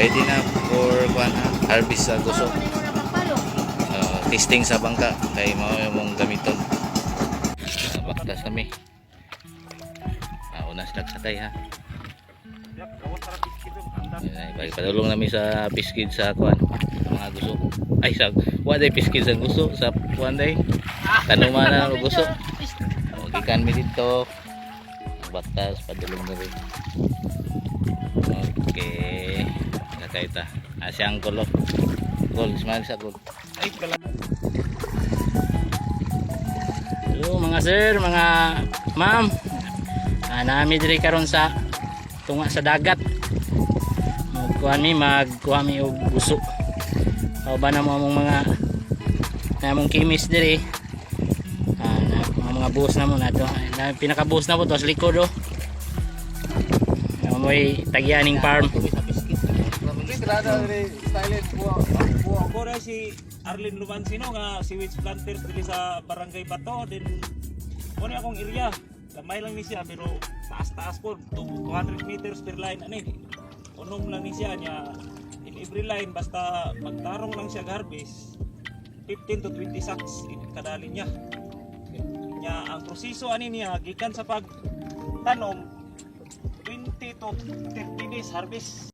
ready na for harvest sa guso. Testing sa bangka kay mao yung gamiton. Baktas kami. Una sila sakay ha. Padulong namin sa piskid sa kuan mga guso. Ay sa waday piskid sa guso sa kuan day. Kanuma na guso. Gikan mi dito. Baktas padulong na rin. Okay. Nakaita. Asyang kulo. Gol, smile sa gol. Ay kala. Hello mga sir, mga ma'am. Nami diri karon sa tunga sa dagat. Magkuha mi og guso. O ba na mo among mga namong kimis diri. Mga buhos na mo na to. Pinaka buhos na po to sa likod oh. May tagyaning farm. Ako na si Arlene Lumansino nga si Witch Planters dili sa Barangay Bato din. Kuno akong area. Gamay lang ni siya pero taas-taas po 200 meters per line ani. Unom lang ni siya nya in every line basta magtarong lang siya harvest 15 to 20 sacks kada linya. Nya ang proseso ani niya gikan sa pagtanom 20 to 30 days harvest.